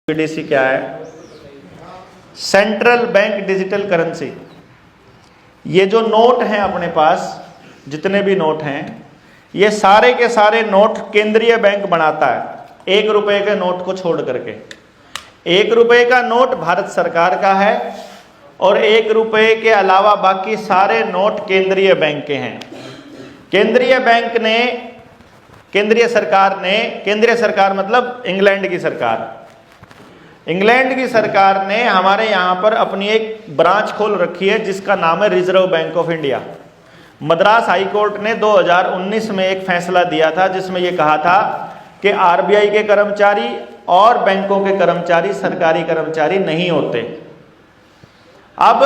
CBDC क्या है? Central bank digital currency. ये जो नोट हैं अपने पास, जितने भी नोट हैं, ये सारे के सारे नोट केंद्रीय बैंक बनाता है, 1 रुपए के नोट को छोड़ करके। 1 रुपए का नोट भारत सरकार का है और 1 रुपए के अलावा बाकी सारे नोट केंद्रीय बैंक के हैं। केंद्रीय बैंक ने, केंद्रीय सरकार मतलब इंग्लैंड की सरकार, इंग्लैंड की सरकार ने हमारे यहाँ पर अपनी एक ब्रांच खोल रखी है जिसका नाम है reserve bank of India. Madras high court ने 2019 में एक फैसला दिया था जिसमें यह कहा था कि आरबीआई के कर्मचारी और बैंकों के कर्मचारी सरकारी कर्मचारी नहीं होते। अब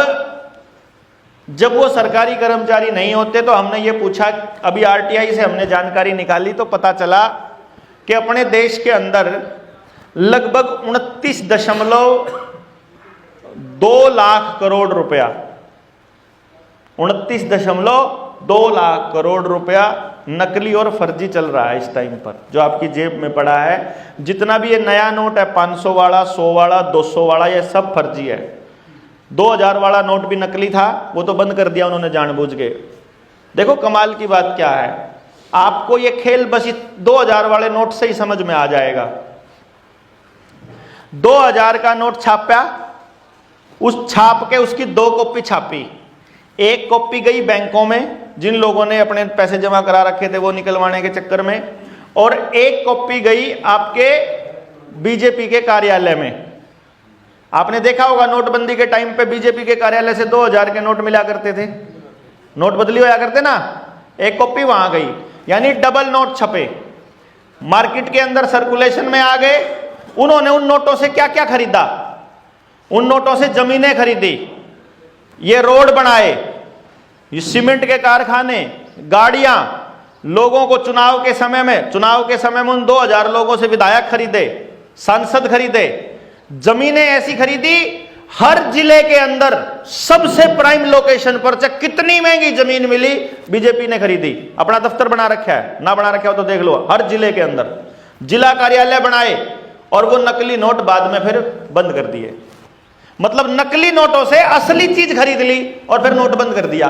जब वो सरकारी कर्मचारी नहीं होते तो हमने ये पूछा, अभी आरटीआई से हमने जानकारी निकाली तो पता चला कि अपने देश के अंदर लगभग 29.2 लाख करोड़ रुपया, 29.2 लाख करोड़ रुपया नकली और फर्जी चल रहा है इस टाइम पर, जो आपकी जेब में पड़ा है। जितना भी ये नया नोट है, 500 वाला, 100 वाला, 200 वाला, ये सब फर्जी है। 2000 वाला नोट भी नकली था, वो तो बंद कर दिया उन्होंने जानबूझ के। देखो कमाल की बात क्या है, आपको ये खेल बस 2000 वाले नोट से ही समझ में आ जाएगा। 2000 का नोट छापा, उस छाप के उसकी 2 कॉपी छापी। एक कॉपी गई बैंकों में, जिन लोगों ने अपने पैसे जमा करा रखे थे वो निकलवाने के चक्कर में, और एक कॉपी गई आपके बीजेपी के कार्यालय में। आपने देखा होगा नोटबंदी के टाइम पे बीजेपी के कार्यालय से 2000 के नोट मिला करते थे, नोट बदली होया करते ना, एक कॉपी वहां गई, यानी डबल नोट छपे, मार्केट के अंदर सर्कुलेशन में आ गए। उन्होंने उन नोटों से क्या क्या खरीदा? उन नोटों से जमीनें खरीदी, ये रोड बनाए, ये सीमेंट के कारखाने, गाड़ियां, लोगों को चुनाव के समय में उन 2000 लोगों से विधायक खरीदे, सांसद खरीदे, जमीनें ऐसी खरीदी हर जिले के अंदर सबसे प्राइम लोकेशन पर, चाहे कितनी महंगी जमीन मिली, बीजेपी ने खरीदी। अपना दफ्तर बना रखा है, ना बना रखा हो तो देख लो, हर जिले के अंदर जिला कार्यालय बनाए, और वो नकली नोट बाद में फिर बंद कर दिए। मतलब नकली नोटों से असली चीज खरीद ली और फिर नोट बंद कर दिया।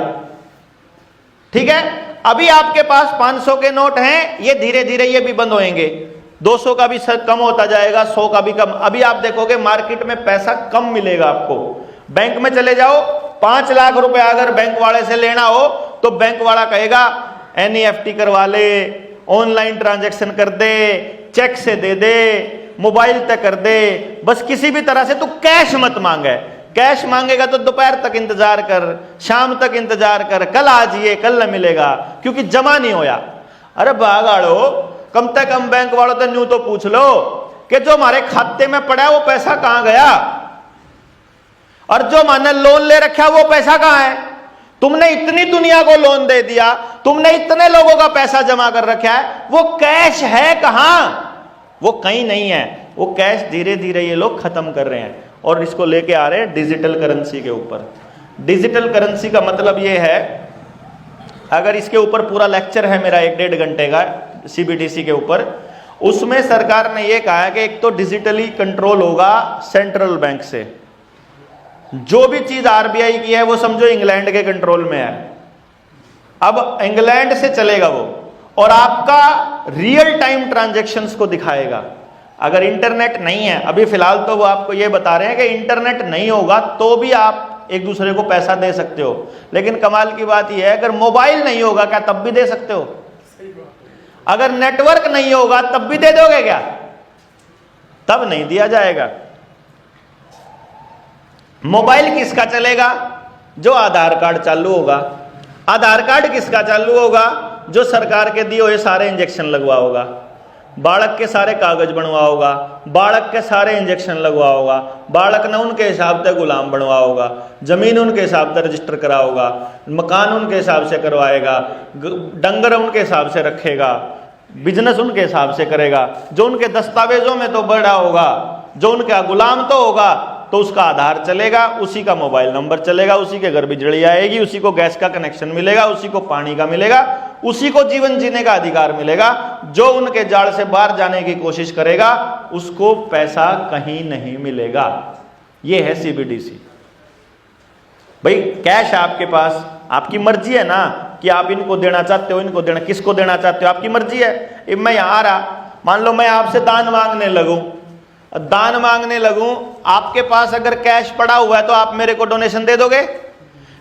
ठीक है, अभी आपके पास 500 के नोट हैं, ये धीरे धीरे ये भी बंद होंगे, 200 का भी कम होता जाएगा, 100 का भी कम। अभी आप देखोगे मार्केट में पैसा कम मिलेगा आपको। बैंक में चले जाओ, 5 लाख रुपया अगर बैंक वाले से लेना हो तो बैंक वाला कहेगा एनईएफटी करवा ले, ऑनलाइन ट्रांजैक्शन कर दे, चेक से दे दे, मोबाइल तक कर दे, बस किसी भी तरह से तू कैश मत मांगे। कैश मांगेगा तो दोपहर तक इंतजार कर, शाम तक इंतजार कर, कल आ जाइए, कल न मिलेगा, क्योंकि जमा नहीं होया। अरे बागाड़ो, कम से कम बैंक वालों तो न्यू तो पूछ लो कि जो हमारे खाते में पड़ा है वो पैसा कहां गया, और जो मैंने लोन ले रखा वो पैसा कहां है। तुमने इतनी दुनिया को लोन दे दिया, तुमने इतने लोगों का पैसा जमा कर रखा है, वो कैश है कहां? वो कहीं नहीं है। वो कैश धीरे धीरे ये लोग खत्म कर रहे हैं और इसको लेके आ रहे हैं डिजिटल करेंसी के ऊपर। डिजिटल करेंसी का मतलब ये है, अगर इसके ऊपर पूरा लेक्चर है मेरा 1-1.5 घंटे का सीबीडीसी के ऊपर, उसमें सरकार ने ये कहा है कि एक तो डिजिटली कंट्रोल होगा सेंट्रल बैंक से। जो भी चीज आरबीआई की है वो समझो इंग्लैंड के कंट्रोल में है, अब इंग्लैंड से चलेगा वो, और आपका रियल टाइम ट्रांजैक्शंस को दिखाएगा। अगर इंटरनेट नहीं है, अभी फिलहाल तो वो आपको ये बता रहे हैं कि इंटरनेट नहीं होगा तो भी आप एक दूसरे को पैसा दे सकते हो, लेकिन कमाल की बात यह है अगर मोबाइल नहीं होगा क्या तब भी दे सकते हो? अगर नेटवर्क नहीं होगा तब भी दे दोगे क्या? तब नहीं दिया जाएगा। मोबाइल किसका चलेगा? जो आधार कार्ड चालू होगा। आधार कार्ड किसका चालू होगा? जो सरकार के दिए हुए सारे इंजेक्शन लगवा होगा, बालक के सारे कागज बनवा होगा, बालक के सारे इंजेक्शन लगवा होगा, बालक ने उनके हिसाब से गुलाम बनवा होगा, जमीन उनके हिसाब से रजिस्टर करा होगा, मकान उनके हिसाब से करवाएगा, डंगर उनके हिसाब से रखेगा, बिजनेस उनके हिसाब से करेगा, जो उनके दस्तावेजों में तो बड़ा होगा, जो उनका गुलाम तो होगा, तो उसका आधार चलेगा, उसी का मोबाइल नंबर चलेगा, उसी के घर बिजली आएगी, उसी को गैस का कनेक्शन मिलेगा, उसी को पानी का मिलेगा, उसी को जीवन जीने का अधिकार मिलेगा। जो उनके जाल से बाहर जाने की कोशिश करेगा उसको पैसा कहीं नहीं मिलेगा। यह है सीबीडीसी। भाई कैश है आपके पास, आपकी मर्जी है ना कि आप इनको देना चाहते हो, इनको देना, किसको देना चाहते हो, आपकी मर्जी है। मैं यहां आ रहा, मान लो मैं आपसे दान मांगने लगूं, आपके पास अगर कैश पड़ा हुआ है तो आप मेरे को डोनेशन दे दोगे।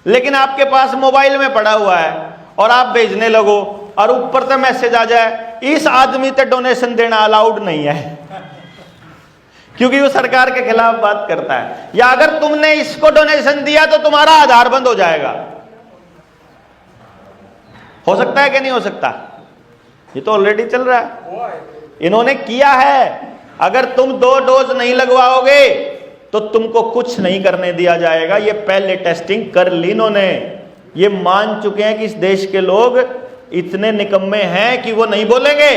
लेकिन आपके पास मोबाइल में पड़ा हुआ है और आप भेजने लगो और ऊपर से मैसेज आ जाए इस आदमी से डोनेशन देना अलाउड नहीं है, क्योंकि वो सरकार के खिलाफ बात करता है। या अगर तुमने इसको डोनेशन दिया तो तुम्हारा आधार बंद हो जाएगा। हो सकता है कि नहीं हो सकता? ये तो ऑलरेडी चल रहा है, इन्होंने किया है। अगर तुम 2 डोज नहीं लगवाओगे तो तुमको कुछ नहीं करने दिया जाएगा। ये पहले टेस्टिंग कर ली इन्होंने। ये मान चुके हैं कि इस देश के लोग इतने निकम्मे हैं कि वो नहीं बोलेंगे,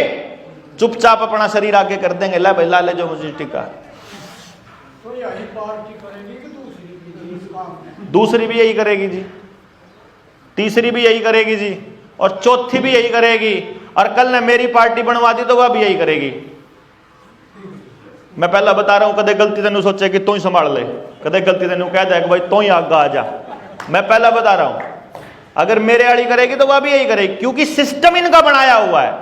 चुपचाप अपना शरीर आगे कर देंगे। ला भाई ला ले जो मुझे टिका। तो यही पार्टी करेगी कि दूसरी भी यही करेगी जी, तीसरी भी यही करेगी जी, और चौथी भी यही करेगी, और कल ने मेरी पार्टी बनवा दी तो वह भी यही करेगी। मैं पहला बता रहा हूं, कदे गलती तेन सोचे कि तू ही संभाल ले, कदे गलती तेन कह दे कि भाई तू ही आगा आ जा। मैं पहला बता रहा हूं, अगर मेरे आड़ी करेगी तो वह भी यही करेगी, क्योंकि सिस्टम इनका बनाया हुआ है।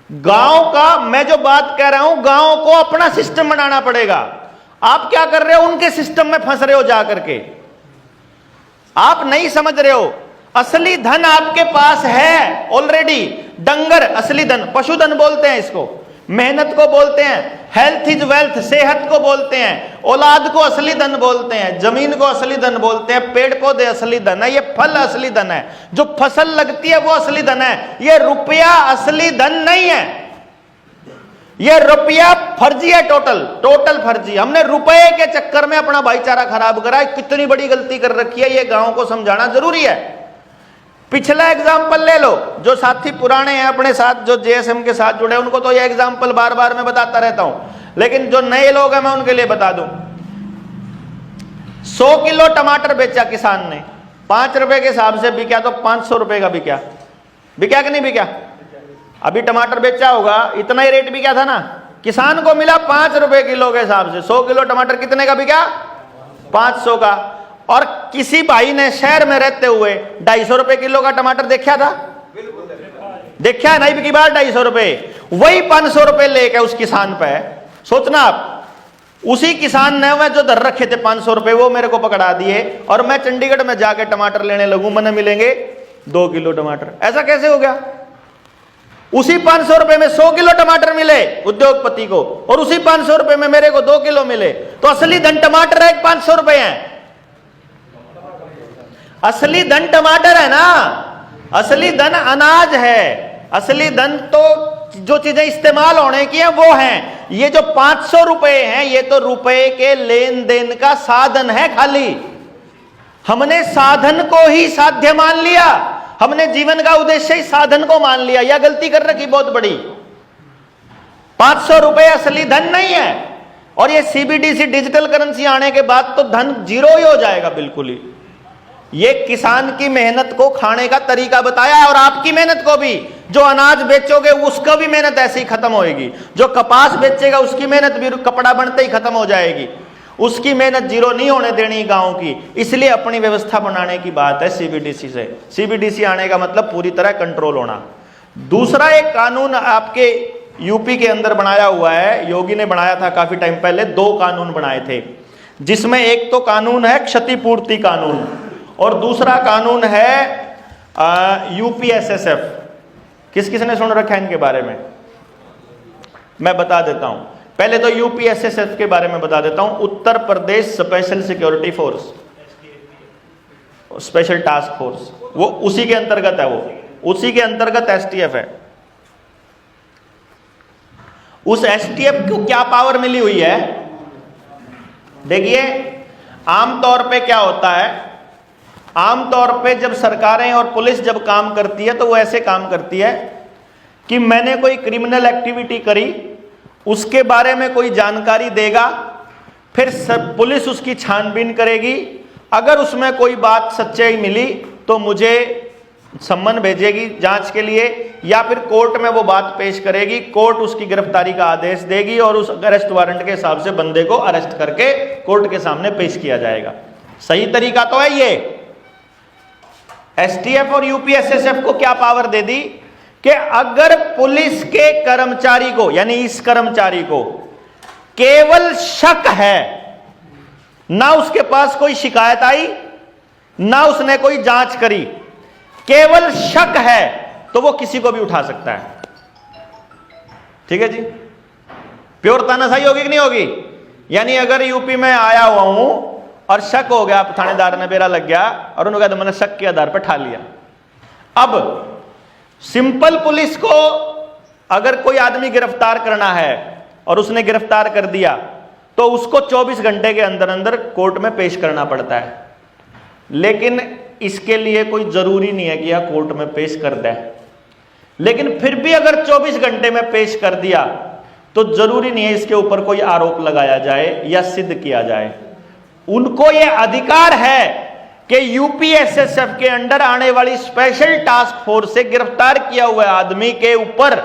गांव का मैं जो बात कह रहा हूं, गांव को अपना सिस्टम बनाना पड़ेगा। आप क्या कर रहे हो? उनके सिस्टम में फंस रहे हो जा करके। आप नहीं समझ रहे हो, असली धन आपके पास है ऑलरेडी। डंगर असली धन, पशुधन बोलते हैं इसको, मेहनत को बोलते हैं, हेल्थ इज वेल्थ, सेहत को बोलते हैं, औलाद को असली धन बोलते हैं, जमीन को असली धन बोलते हैं, पेड़ पौधे असली धन है, ये फल असली धन है, जो फसल लगती है वो असली धन है। ये रुपया असली धन नहीं है, ये रुपया फर्जी है, टोटल फर्जी। हमने रुपए के चक्कर में अपना भाईचारा खराब करा है। कितनी बड़ी गलती कर रखी है, ये गांव को समझाना जरूरी है। पिछला एग्जाम्पल ले लो, जो साथी पुराने हैं अपने साथ, जो जेएसएम के साथ जुड़े, उनको तो ये एग्जाम्पल बार बार मैं बताता रहता हूं, लेकिन जो नए लोग हैं मैं उनके लिए बता दूं। 100 किलो टमाटर बेचा किसान ने, 5 रुपए के हिसाब से बिका तो 500 रुपए का बिका कि नहीं बिका? अभी टमाटर बेचा होगा, इतना ही रेट बिका था ना। किसान को मिला 5 रुपए किलो के हिसाब से। 100 किलो टमाटर कितने का बिका? 500 का। और किसी भाई ने शहर में रहते हुए 250 रुपए किलो का टमाटर देखा था? देखा नहीं बिकी बार 250 रुपए, वही 500 रुपए लेके उस किसान पे। सोचना आप, उसी किसान ने मैं जो धर रखे थे 500 रुपए, वो मेरे को पकड़ा दिए और मैं चंडीगढ़ में जाके टमाटर लेने लगूं, मैंने मिलेंगे 2 किलो टमाटर। ऐसा कैसे हो गया? उसी 500 रुपए में 100 किलो टमाटर मिले उद्योगपति को, और उसी 500 रुपए में मेरे को 2 किलो मिले। तो असली धन टमाटर है, 500 रुपए है। असली धन टमाटर है ना, असली धन अनाज है। असली धन तो जो चीजें इस्तेमाल होने की है वो हैं। ये जो 500 रुपए हैं, ये तो रुपए के लेन देन का साधन है खाली। हमने साधन को ही साध्य मान लिया, हमने जीवन का उद्देश्य ही साधन को मान लिया। यह गलती कर रखी बहुत बड़ी। 500 रुपए असली धन नहीं है, और ये सीबीडीसी डिजिटल करेंसी आने के बाद तो धन जीरो ही हो जाएगा बिल्कुल ही। ये किसान की मेहनत को खाने का तरीका बताया है, और आपकी मेहनत को भी। जो अनाज बेचोगे उसका भी मेहनत ऐसे ही खत्म होएगी। जो कपास बेचेगा उसकी मेहनत भी कपड़ा बनते ही खत्म हो जाएगी। उसकी मेहनत जीरो नहीं होने देनी गांव की। इसलिए अपनी व्यवस्था बनाने की बात है सीबीडीसी से। सीबीडीसी आने का मतलब पूरी तरह कंट्रोल होना। दूसरा एक कानून आपके यूपी के अंदर बनाया हुआ है, योगी ने बनाया था काफी टाइम पहले। 2 कानून बनाए थे, जिसमें एक तो कानून है क्षतिपूर्ति कानून, और दूसरा कानून है यूपीएसएसएफ। किस किस ने सुन रखा है इनके बारे में? मैं बता देता हूं। पहले तो यूपीएसएसएफ के बारे में बता देता हूं। Uttar Pradesh special security force, special task force, वो उसी के अंतर्गत है। वो उसी के अंतर्गत एसटीएफ है। उस एसटीएफ को क्या पावर मिली हुई है? देखिए, आमतौर पे क्या होता है, आमतौर पे जब सरकारें और पुलिस जब काम करती है तो वो ऐसे काम करती है कि मैंने कोई क्रिमिनल एक्टिविटी करी, उसके बारे में कोई जानकारी देगा, फिर पुलिस उसकी छानबीन करेगी। अगर उसमें कोई बात सच्चाई मिली तो मुझे सम्मन भेजेगी जांच के लिए, या फिर कोर्ट में वो बात पेश करेगी, कोर्ट उसकी गिरफ्तारी का आदेश देगी और उस अरेस्ट वारंट के हिसाब से बंदे को अरेस्ट करके कोर्ट के सामने पेश किया जाएगा। सही तरीका तो है ये। एसटीएफ और यूपीएसएसएफ को क्या पावर दे दी कि अगर पुलिस के कर्मचारी को, यानी इस कर्मचारी को केवल शक है, ना उसके पास कोई शिकायत आई, ना उसने कोई जांच करी, केवल शक है, तो वो किसी को भी उठा सकता है। ठीक है जी, प्योर तानाशाही होगी कि नहीं होगी? यानी अगर यूपी में आया हुआ हूं और शक हो गया, थानेदार ने बेरा लग गया और उन्होंने कहा मैंने शक के आधार पर ठा लिया। अब सिंपल पुलिस को अगर कोई आदमी गिरफ्तार करना है और उसने गिरफ्तार कर दिया तो उसको 24 घंटे के अंदर अंदर कोर्ट में पेश करना पड़ता है। लेकिन इसके लिए कोई जरूरी नहीं है कि यह कोर्ट में पेश कर दे, लेकिन फिर भी अगर 24 घंटे में पेश कर दिया तो जरूरी नहीं है इसके ऊपर कोई आरोप लगाया जाए या सिद्ध किया जाए। उनको यह अधिकार है कि यूपीएसएसएफ के अंडर आने वाली स्पेशल टास्क फोर्स से गिरफ्तार किया हुआ आदमी के ऊपर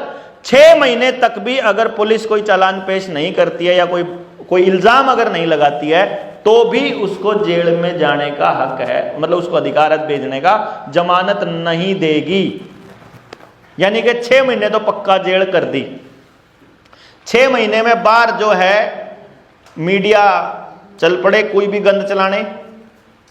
6 महीने तक भी अगर पुलिस कोई चालान पेश नहीं करती है या कोई इल्जाम अगर नहीं लगाती है तो भी उसको जेल में जाने का हक है, मतलब उसको अधिकार है भेजने का, जमानत नहीं देगी। यानी कि 6 महीने तो पक्का जेल कर दी। 6 महीने में बाहर जो है मीडिया चल पड़े कोई भी गंद चलाने,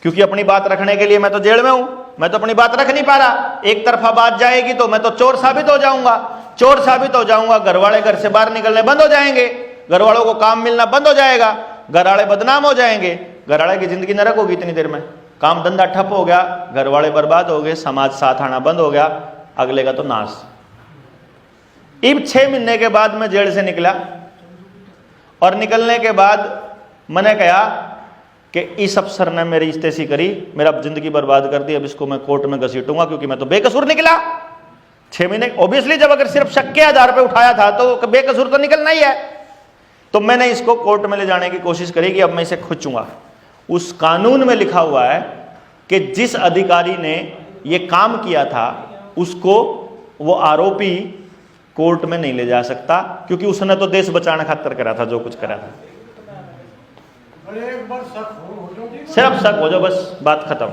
क्योंकि अपनी बात रखने के लिए मैं तो जेल में हूं, मैं तो अपनी बात रख नहीं पा रहा। एक तरफा बात जाएगी तो मैं तो चोर साबित हो जाऊंगा, चोर साबित हो जाऊंगा, घर वाले घर से बाहर निकलने बंद हो जाएंगे, घर वालों को काम मिलना बंद हो जाएगा, घर वाले बदनाम हो जाएंगे, घर वाले की जिंदगी नरक होगी इतनी देर में, काम धंधा ठप हो गया, घर वाले बर्बाद हो गए, समाज साथ आना बंद हो गया, अगले का तो नाश। अब 6 महीने के बाद मैं जेल से निकला और निकलने के बाद मैंने कहा कि इस अफसर ने मेरी इस्तेसी करी, मेरा जिंदगी बर्बाद कर दी, अब इसको मैं कोर्ट में घसीटूंगा क्योंकि मैं तो बेकसूर निकला। 6 महीने ऑब्वियसली जब अगर सिर्फ शक के आधार पर उठाया था तो बेकसूर तो निकलना ही है। तो मैंने इसको कोर्ट में ले जाने की कोशिश करी कि अब मैं इसे खींचूंगा। उस कानून में लिखा हुआ है कि जिस अधिकारी ने यह काम किया था उसको वो आरोपी कोर्ट में नहीं ले जा सकता, क्योंकि उसने तो देश बचाने खातिर करा था जो कुछ करा था। एक बार शक हो जाओ, सिर्फ शक हो जाओ, बस बात खत्म।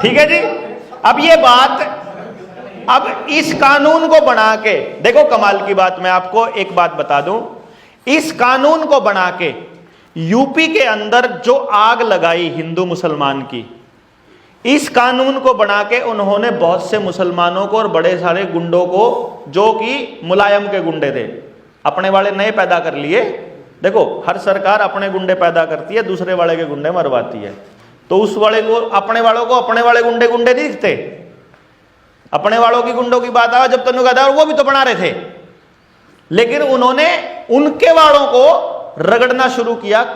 ठीक है जी। अब ये बात, अब इस कानून को बना के देखो, कमाल की बात, मैं आपको एक बात बता दूं, इस कानून को बना के यूपी के अंदर जो आग लगाई हिंदू मुसलमान की, इस कानून को बना के उन्होंने बहुत से मुसलमानों को और बड़े सारे गुंडों को, जो कि मुलायम के गुंडे थे, अपने वाले नए पैदा कर लिए। देखो, हर सरकार अपने गुंडे पैदा करती है, दूसरे वाले के गुंडे मरवाती है। तो उस वाले को, अपने वालों को अपने वाले गुंडे गुंडे नहीं दिखते। अपने वालों की गुंडों की बात आया जब तनु का था, वो भी तो बना रहे थे, लेकिन उन्होंने उनके वालों को रगड़ना शुरू किया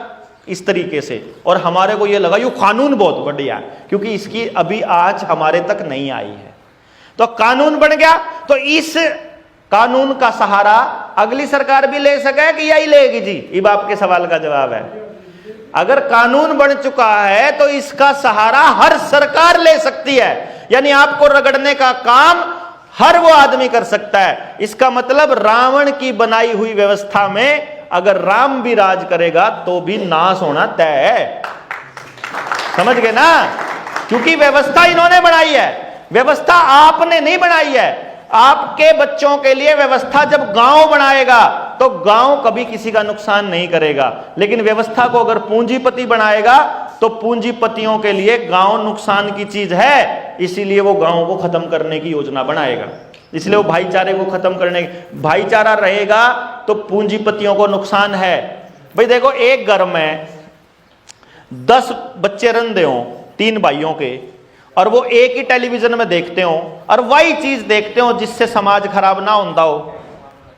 इस तरीके से, और हमारे को यह लगा ये कानून बहुत बढ़िया है क्योंकि इसकी अभी आज हमारे तक नहीं आई है। तो कानून बन गया, तो इस कानून का सहारा अगली सरकार भी ले सके कि यही लेगी जी? ये आपके सवाल का जवाब है। अगर कानून बन चुका है तो इसका सहारा हर सरकार ले सकती है, यानी आपको रगड़ने का काम हर वो आदमी कर सकता है। इसका मतलब रावण की बनाई हुई व्यवस्था में अगर राम भी राज करेगा तो भी नाश होना तय है। समझ गए ना? क्योंकि व्यवस्था इन्होंने बनाई है, व्यवस्था आपने नहीं बनाई है। आपके बच्चों के लिए व्यवस्था जब गांव बनाएगा तो गांव कभी किसी का नुकसान नहीं करेगा, लेकिन व्यवस्था को अगर पूंजीपति बनाएगा तो पूंजीपतियों के लिए गांव नुकसान की चीज है, इसीलिए वो गांव को खत्म करने की योजना बनाएगा। इसलिए वो भाईचारे को खत्म करने, भाईचारा रहेगा तो पूंजीपतियों को नुकसान है। भाई देखो, एक घर में 10 बच्चे रंधे हों, 3 भाइयों के, और वो एक ही टेलीविजन में देखते हो और वही चीज देखते हो जिससे समाज खराब ना होता हो,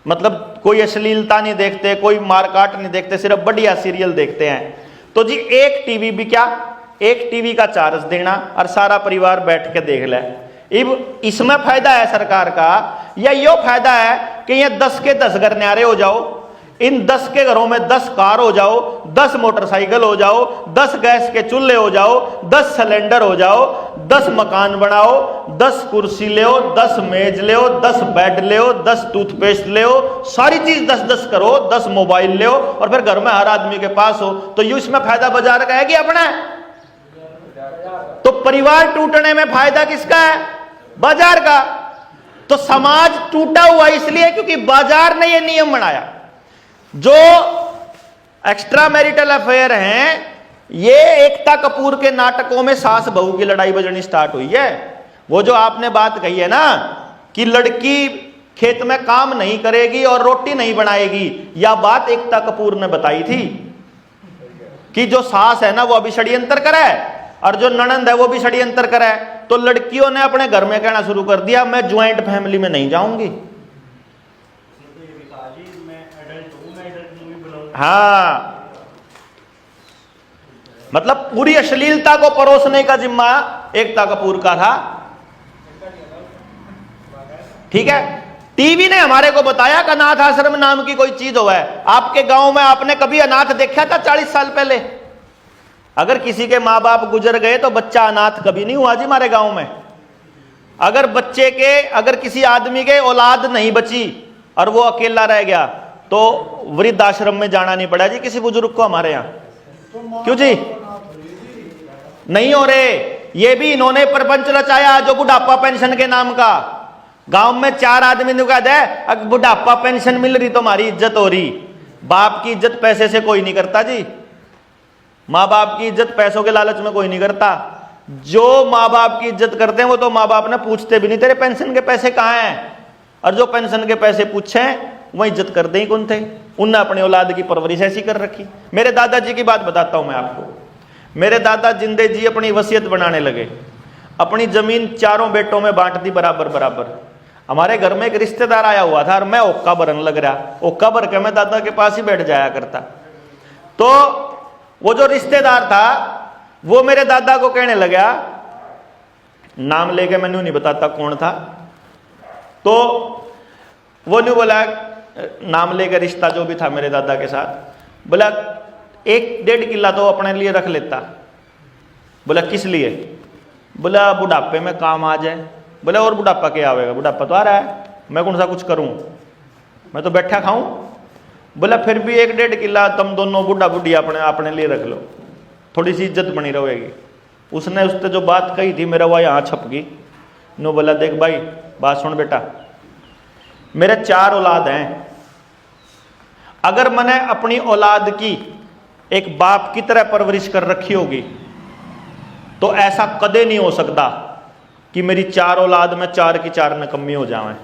मतलब कोई अश्लीलता नहीं देखते, कोई मारकाट नहीं देखते, सिर्फ बढ़िया सीरियल देखते हैं, तो जी एक टीवी भी क्या, एक टीवी का चार्ज देना और सारा परिवार बैठ के देख ले। अब इसमें फायदा है सरकार का, या यो फायदा है कि ये 10 के 10 घर न्यारे हो जाओ, इन 10 के घरों में 10 कार हो जाओ, 10 मोटरसाइकिल हो जाओ, 10 गैस के चूल्हे हो जाओ, 10 सिलेंडर हो जाओ, 10 मकान बनाओ, 10 कुर्सी ले, 10 मेज ले, 10 बेड ले, 10 टूथपेस्ट ले, सारी चीज 10-10 करो, 10 मोबाइल ले, और फिर घर में हर आदमी के पास हो, तो ये इसमें फायदा बाजार का है कि अपना है? तो परिवार टूटने में फायदा किसका है? बाजार का। तो समाज टूटा हुआ इसलिए क्योंकि बाजार ने यह नियम बनाया। जो एक्स्ट्रा मैरिटल अफेयर हैं, ये एकता कपूर के नाटकों में सास बहू की लड़ाई बजनी स्टार्ट हुई है। वो जो आपने बात कही है ना कि लड़की खेत में काम नहीं करेगी और रोटी नहीं बनाएगी, यह बात एकता कपूर ने बताई थी कि जो सास है ना वो अभी षड्यंत्र करे और जो ननंद है वो भी षड्यंत्र करे। तो लड़कियों ने अपने घर में कहना शुरू कर दिया, मैं ज्वाइंट फैमिली में नहीं जाऊंगी। हाँ, मतलब पूरी अश्लीलता को परोसने का जिम्मा एकता कपूर का था। ठीक है, टीवी ने हमारे को बताया कि अनाथ आश्रम नाम की कोई चीज हो है। आपके गांव में आपने कभी अनाथ देखा था 40 साल पहले? अगर किसी के माँ बाप गुजर गए तो बच्चा अनाथ कभी नहीं हुआ जी हमारे गांव में। अगर किसी आदमी के औलाद नहीं बची और वो अकेला रह गया तो वृद्ध आश्रम में जाना नहीं पड़ा जी किसी बुजुर्ग को हमारे यहाँ। क्यों जी नहीं हो रहे? ये भी इन्होंने प्रपंच रचाया जो बुढ़ापा पेंशन के नाम का। गांव में 4 आदमी ने कहा दे अगर बुढ़ापा पेंशन मिल रही तो हमारी इज्जत हो रही। बाप की इज्जत पैसे से कोई नहीं करता जी। माँ बाप की इज्जत पैसों के लालच में कोई नहीं करता। जो माँ बाप की इज्जत करते हैं वो तो माँ बाप ने पूछते भी नहीं तेरे पेंशन के पैसे कहाँ हैं, और जो पेंशन के पैसे पूछे वह इज्जत करते ही कौन थे? उनने अपने औलाद की परवरिश ऐसी कर रखी। मेरे दादाजी की बात बताता हूं मैं आपको। मेरे दादा जिंदे जी अपनी वसीयत बनाने लगे, अपनी जमीन 4 बेटों में बांट दी बराबर बराबर। हमारे घर में एक रिश्तेदार आया हुआ था और मैं ओक्का भरन लग रहा। ओक्का भर के मैं दादा के पास ही बैठ जाया करता। तो वो जो रिश्तेदार था वो मेरे दादा को कहने लगा, नाम लेके मैंने नहीं बताता कौन था, तो वो नहीं बोला, नाम लेकर रिश्ता जो भी था मेरे दादा के साथ, बोला 1-1.5 किला तो अपने लिए रख लेता। बोला किस लिए? बोला बुढ़ापे में काम आ जाए। बोला और बुढ़ापा क्या आवेगा? बुढ़ापा तो आ रहा है, मैं कौन सा कुछ करूं, मैं तो बैठा खाऊं। बोला फिर भी 1-1.5 किला तुम दोनों बुढ़ा बुढ़ी अपने लिए रख लो, थोड़ी सी इज्जत बनी रहेगी। उसने उससे जो बात कही थी मेरा वह यहाँ छप गई। नो बोला देख भाई बात सुन बेटा, मेरे 4 औलाद हैं। अगर मैंने अपनी औलाद की एक बाप की तरह परवरिश कर रखी होगी तो ऐसा कदे नहीं हो सकता कि मेरी 4 औलाद में 4 की 4 नकम्मी हो जाएं।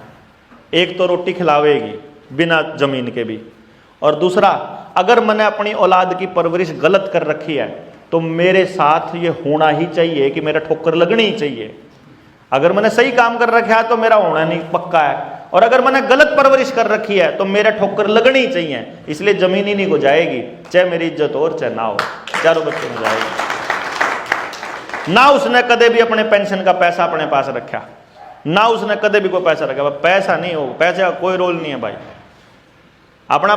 एक तो रोटी खिलावेगी बिना जमीन के भी, और दूसरा अगर मैंने अपनी औलाद की परवरिश गलत कर रखी है तो मेरे साथ ये होना ही चाहिए कि मेरा ठोकर लगनी ही चाहिए। अगर मैंने सही काम कर रखा है तो मेरा होना नहीं पक्का है, और अगर मैंने गलत परवरिश कर रखी है तो मेरा ठोकर लगनी चाहिए। इसलिए जमीन ही नहीं को जाएगी, चाहे मेरी इज्जत हो और चाहे ना हो, 4 बच्चों में जाएगी। ना उसने कदे भी अपने पेंशन का पैसा अपने पास रखा, ना उसने कदे भी कोई पैसा रखा। पैसा नहीं हो, पैसे का कोई रोल नहीं है भाई। अपना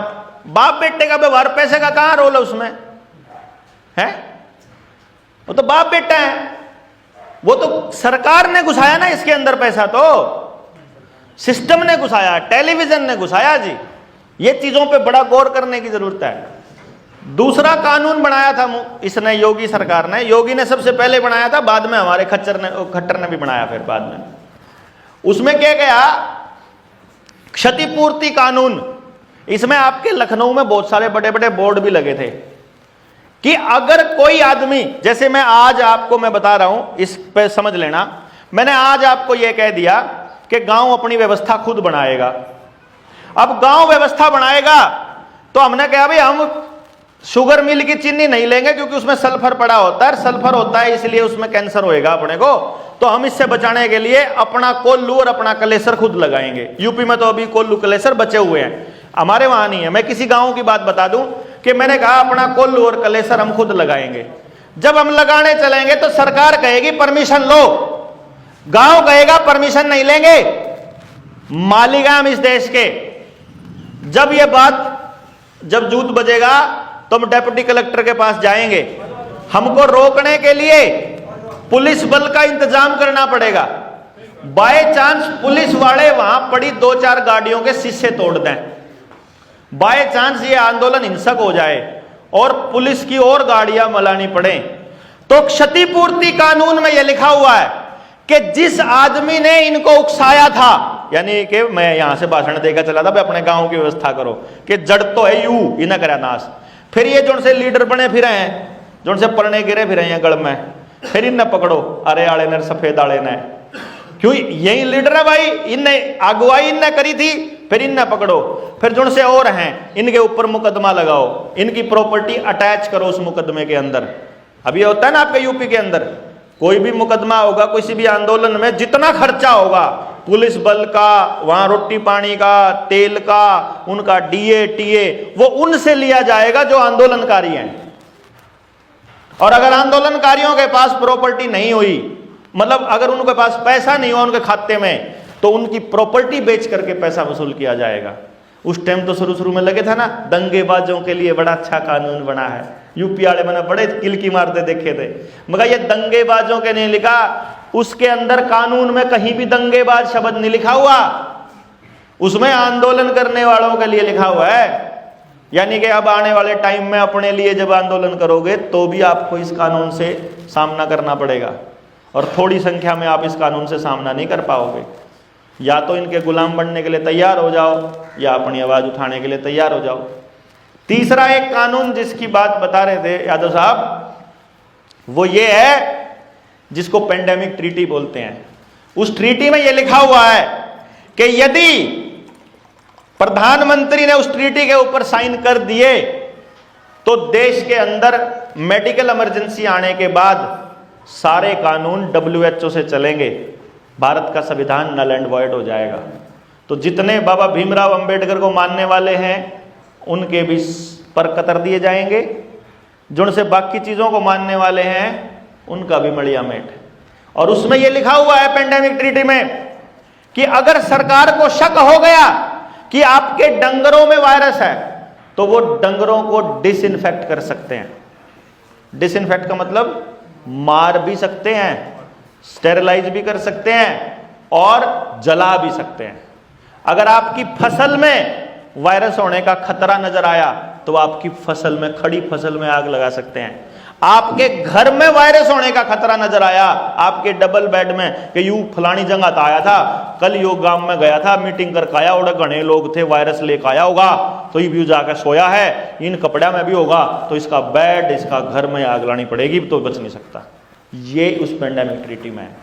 बाप बेटे का व्यवहार, पैसे का कहां रोल है उसमें? है वो तो बाप बेटा है, वो तो सरकार ने घुसाया ना इसके अंदर पैसा, तो सिस्टम ने घुसाया, टेलीविजन ने घुसाया जी। ये चीजों पे बड़ा गौर करने की जरूरत है। दूसरा कानून बनाया था इसने, योगी सरकार ने। योगी ने सबसे पहले बनाया था, बाद में हमारे खट्टर ने भी बनाया फिर बाद में। उसमें क्या गया, क्षतिपूर्ति कानून। इसमें आपके लखनऊ में बहुत सारे बड़े बड़े बोर्ड भी लगे थे कि अगर कोई आदमी, जैसे मैं आज आपको मैं बता रहा हूं, इस पे समझ लेना, मैंने आज आपको यह कह दिया कि गांव अपनी व्यवस्था खुद बनाएगा। अब गांव व्यवस्था बनाएगा तो हमने कहा भाई हम शुगर मिल की चीनी नहीं लेंगे क्योंकि उसमें सल्फर पड़ा होता है, सल्फर होता है इसलिए उसमें कैंसर होएगा अपने को। तो हम इससे बचाने के लिए अपना कोल्लू और अपना कलेसर खुद लगाएंगे। यूपी में तो अभी कोल्लू कलेसर बचे हुए हैं, हमारे वहां नहीं है। मैं किसी गांव की बात बता दूं कि मैंने कहा अपना कोल्लू और कलेसर हम खुद लगाएंगे। जब हम लगाने चलेंगे तो सरकार कहेगी परमिशन लो, गांव कहेगा परमिशन नहीं लेंगे। मालिक हम इस देश के। जब यह बात जब जूत बजेगा तो हम डेप्यूटी कलेक्टर के पास जाएंगे। हमको रोकने के लिए पुलिस बल का इंतजाम करना पड़ेगा। बाय चांस पुलिस वाले वहां पड़ी 2-4 गाड़ियों के शीशे तोड़ दें, बाय चांस ये आंदोलन हिंसक हो जाए और पुलिस की और गाड़ियां मलानी पड़े, तो क्षतिपूर्ति कानून में यह लिखा हुआ है कि जिस आदमी ने इनको उकसाया था, यानी कि मैं यहां से भाषण देकर चला था भाई अपने गांव की व्यवस्था करो, कि जड़ तो है यू इन्हें करा नाश, फिर ये जो से लीडर बने फिर हैं, जो से पढ़ने गिरे फिर हैं गढ़ में, फिर इन्हें पकड़ो, अरे आले ने सफेद आले ने, क्यों यही लीडर है भाई, इनने अगुवाई इनने करी थी, फिर इन्हें पकड़ो, फिर जो से और हैं इनके ऊपर मुकदमा लगाओ, इनकी प्रॉपर्टी अटैच करो उस मुकदमे के अंदर। अभी होता है ना आपके यूपी के अंदर कोई भी मुकदमा होगा किसी भी आंदोलन में, जितना खर्चा होगा पुलिस बल का, वहां रोटी पानी का, तेल का, उनका डीए टीए, वो उनसे लिया जाएगा जो आंदोलनकारी हैं। और अगर आंदोलनकारियों के पास प्रॉपर्टी नहीं हुई, मतलब अगर उनके पास पैसा नहीं हुआ उनके खाते में, तो उनकी प्रॉपर्टी बेच करके पैसा वसूल किया जाएगा। उस टाइम तो शुरू में लगे था ना, दंगेबाजों के लिए बड़ा अच्छा कानून बना है, यूपी वाले बना बड़े किलकी मारते देखे थे, मगर ये दंगेबाजों के नहीं लिखा, उसके अंदर कानून में कहीं भी दंगेबाज शब्द नहीं लिखा हुआ, उसमें आंदोलन करने वालों के लिए लिखा हुआ है। यानी कि अब आने वाले टाइम में अपने लिए जब आंदोलन करोगे तो भी आपको इस कानून से सामना करना पड़ेगा, और थोड़ी संख्या में आप इस कानून से सामना नहीं कर पाओगे। या तो इनके गुलाम बनने के लिए तैयार हो जाओ, या अपनी आवाज उठाने के लिए तैयार हो जाओ। तीसरा एक कानून जिसकी बात बता रहे थे यादव साहब, वो ये है जिसको पेंडेमिक ट्रीटी बोलते हैं। उस ट्रीटी में यह लिखा हुआ है कि यदि प्रधानमंत्री ने उस ट्रीटी के ऊपर साइन कर दिए तो देश के अंदर मेडिकल इमरजेंसी आने के बाद सारे कानून WHO से चलेंगे, भारत का संविधान नल एंड वॉइड हो जाएगा। तो जितने बाबा भीमराव अंबेडकर को मानने वाले हैं उनके भी पर कतर दिए जाएंगे, जिनसे बाकी चीजों को मानने वाले हैं उनका भी मड़िया मेट। और उसमें यह लिखा हुआ है पेंडेमिक ट्रीटी में कि अगर सरकार को शक हो गया कि आपके डंगरों में वायरस है तो वो डंगरों को डिसइंफेक्ट कर सकते हैं। डिसइंफेक्ट का मतलब मार भी सकते हैं, स्टेरिलाइज भी कर सकते हैं और जला भी सकते हैं। अगर आपकी फसल में वायरस होने का खतरा नजर आया तो आपकी फसल में, खड़ी फसल में आग लगा सकते हैं। आपके घर में वायरस होने का खतरा नजर आया, आपके डबल बेड में, कि यू फलानी जगह तो आया था, कल यो गांव में गया था मीटिंग करके आया, और घने लोग थे, वायरस लेकर आया होगा तो ये भी जाकर सोया है, इन कपड़ा में भी होगा, तो इसका बेड, इसका घर में आग लानी पड़ेगी, तो बच नहीं सकता। ये उस पेंडेमिक ट्रीटी में है।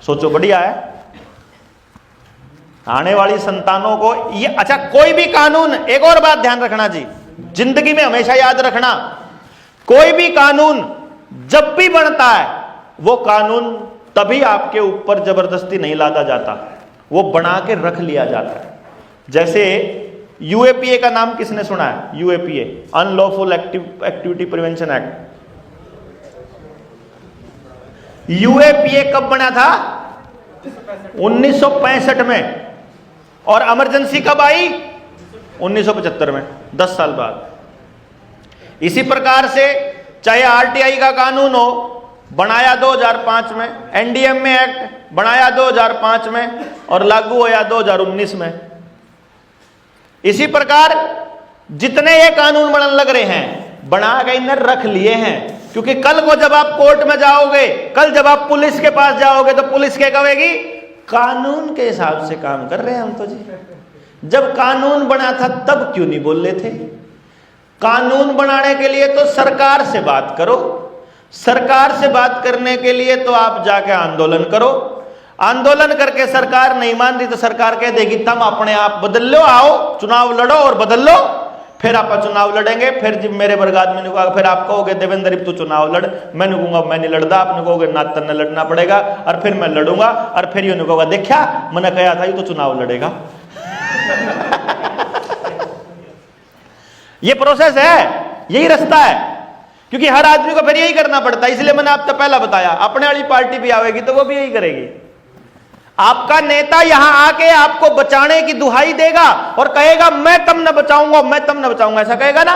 सोचो, बढ़िया है। आने वाली संतानों को ये, अच्छा कोई भी कानून, एक और बात ध्यान रखना जी, जिंदगी में हमेशा याद रखना, कोई भी कानून जब भी बनता है वो कानून तभी आपके ऊपर जबरदस्ती नहीं लादा जाता, वो बना के रख लिया जाता है। जैसे UAPA का नाम किसने सुना है? UAPA, unlawful activity prevention act. UAPA कब बना था? 1965 में। और इमरजेंसी कब आई? 1975 में, 10 साल बाद। इसी प्रकार से चाहे RTI का कानून हो, बनाया 2005 में, NDMA एक्ट बनाया 2005 में और लागू होया 2019 में। इसी प्रकार जितने ये कानून बनने लग रहे हैं, बना के इन्हें रख लिए हैं, क्योंकि कल को जब आप कोर्ट में जाओगे, कल जब आप पुलिस के पास जाओगे तो पुलिस क्या कहेगी? कानून के हिसाब से काम कर रहे हैं हम तो जी। जब कानून बना था तब क्यों नहीं बोल रहे थे? कानून बनाने के लिए तो सरकार से बात करो, सरकार से बात करने के लिए तो आप जाके आंदोलन करो, आंदोलन करके सरकार नहीं मान रही तो सरकार कह देगी तुम अपने आप बदल लो, आओ चुनाव लड़ो और बदल लो, फिर आप चुनाव लड़ेंगे। फिर जब मेरे वर्ग आदमी ने कहा, फिर आप कहोगे देवेंद्र तू चुनाव लड़, मैंने कहूंगा मैं नहीं लड़ता, आपने कहोगे ना तन्ने लड़ना पड़ेगा, और फिर मैं लड़ूंगा, और फिर यूं कहोगा देखा मैंने कहा था ये तो चुनाव लड़ेगा। ये प्रोसेस है, यही रास्ता है, क्योंकि हर आदमी को फिर यही करना पड़ता है। इसलिए मैंने आपको पहला बताया, अपने वाली पार्टी भी आएगी तो वो भी यही करेगी। आपका नेता यहां आके आपको बचाने की दुहाई देगा और कहेगा मैं तब न बचाऊंगा, मैं तब न बचाऊंगा, ऐसा कहेगा ना।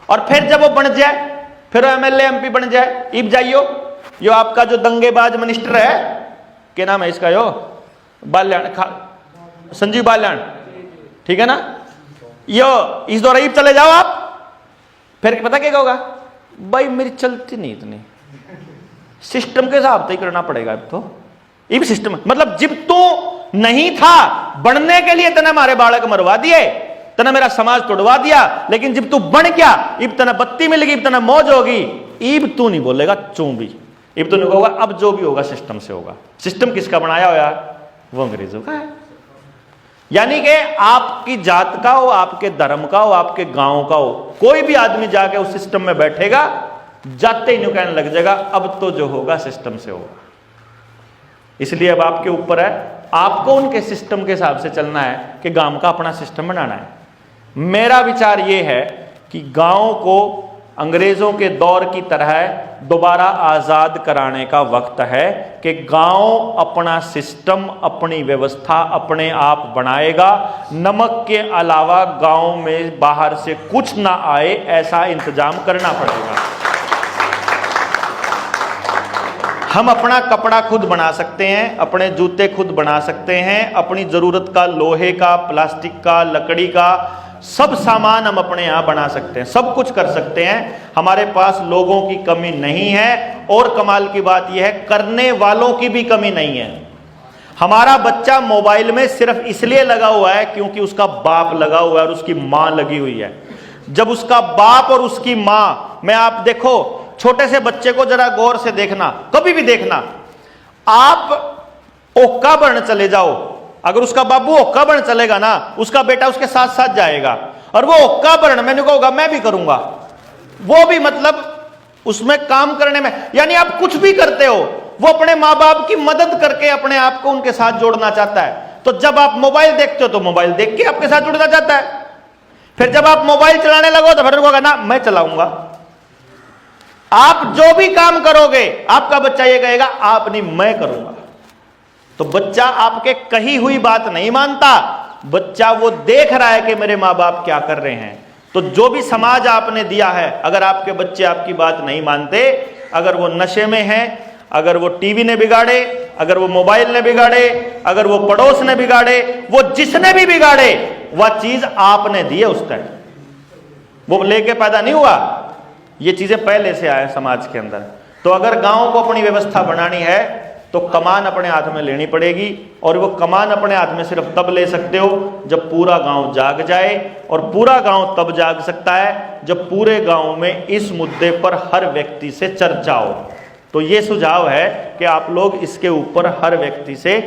और फिर जब वो बन जाए, फिर एमएलए एमपी बन जाए, इब जाइयो यो आपका जो दंगेबाज मिनिस्टर है, क्या नाम है इसका, यो बाल्याण, संजीव बाल्याण, ठीक है ना, यो इस दौरान इब चले जाओ आप, फिर पता क्या होगा, भाई मेरी चलती नहीं इतनी, सिस्टम के हिसाब से ही करना पड़ेगा अब तो। इब सिस्टम मतलब जब तू नहीं था बनने के लिए तने हमारे बालक मरवा दिए, तने मेरा समाज तोड़वा दिया, लेकिन जब तू बन गया, इब तने बत्ती मिल गई, इब तने मौज होगी, इब तू नहीं बोलेगा चूं भी, इब तो नहीं होगा, अब जो भी होगा सिस्टम से होगा। सिस्टम किसका बनाया हो यार, वो अंग्रेजों का है। यानी कि आपकी जात का हो, आपके धर्म का हो, आपके गांव का हो, कोई भी आदमी जाके उस सिस्टम में बैठेगा, जाते ही न्यू कहने लग जाएगा अब तो जो होगा सिस्टम से होगा। इसलिए अब आपके ऊपर है, आपको उनके सिस्टम के हिसाब से चलना है कि गांव का अपना सिस्टम बनाना है। मेरा विचार यह है कि गांव को अंग्रेजों के दौर की तरह दोबारा आजाद कराने का वक्त है कि गांव अपना सिस्टम, अपनी व्यवस्था अपने आप बनाएगा। नमक के अलावा गांव में बाहर से कुछ ना आए, ऐसा इंतजाम करना पड़ेगा। हम अपना कपड़ा खुद बना सकते हैं, अपने जूते खुद बना सकते हैं, अपनी जरूरत का लोहे का, प्लास्टिक का, लकड़ी का सब सामान हम अपने यहां बना सकते हैं, सब कुछ कर सकते हैं। हमारे पास लोगों की कमी नहीं है, और कमाल की बात यह है करने वालों की भी कमी नहीं है। हमारा बच्चा मोबाइल में सिर्फ इसलिए लगा हुआ है क्योंकि उसका बाप लगा हुआ है और उसकी मां लगी हुई है। जब उसका बाप और उसकी मां, मैं आप देखो छोटे से बच्चे को जरा गौर से देखना, कभी भी देखना, आप ओक्का बन चले जाओ, अगर उसका बाबू ओक्का बन चलेगा ना, उसका बेटा उसके साथ साथ जाएगा, और वो ओक्का बन मैंने कहोगा मैं भी करूंगा, वो भी मतलब उसमें काम करने में, यानी आप कुछ भी करते हो, वो अपने मां बाप की मदद करके अपने आप को उनके साथ जोड़ना चाहता है। तो जब आप मोबाइल देखते हो तो मोबाइल देख के आपके साथ जुड़ना चाहता है, फिर जब आप मोबाइल चलाने लगो तो फिर कहोगा ना मैं चलाऊंगा। आप जो भी काम करोगे आपका बच्चा ये कहेगा आप नहीं मैं करूंगा। तो बच्चा आपके कही हुई बात नहीं मानता, बच्चा वो देख रहा है कि मेरे मां बाप क्या कर रहे हैं। तो जो भी समाज आपने दिया है, अगर आपके बच्चे आपकी बात नहीं मानते, अगर वो नशे में हैं, अगर वो टीवी ने बिगाड़े, अगर वो मोबाइल ने बिगाड़े, अगर वो पड़ोस ने बिगाड़े, वो जिसने भी बिगाड़े, वह चीज आपने दी है उस टाइम, वो लेके पैदा नहीं हुआ, ये चीजें पहले से आए समाज के अंदर। तो अगर गांव को अपनी व्यवस्था बनानी है तो कमान अपने हाथ में लेनी पड़ेगी, और वो कमान अपने हाथ में सिर्फ तब ले सकते हो जब पूरा गांव जाग जाए, और पूरा गांव तब जाग सकता है जब पूरे गांव में इस मुद्दे पर हर व्यक्ति से चर्चा हो। तो ये सुझाव है कि आप लोग इसके ऊपर हर व्यक्ति से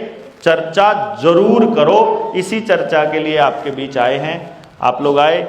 चर्चा जरूर करो। इसी चर्चा के लिए आपके बीच आए हैं, आप लोग आए।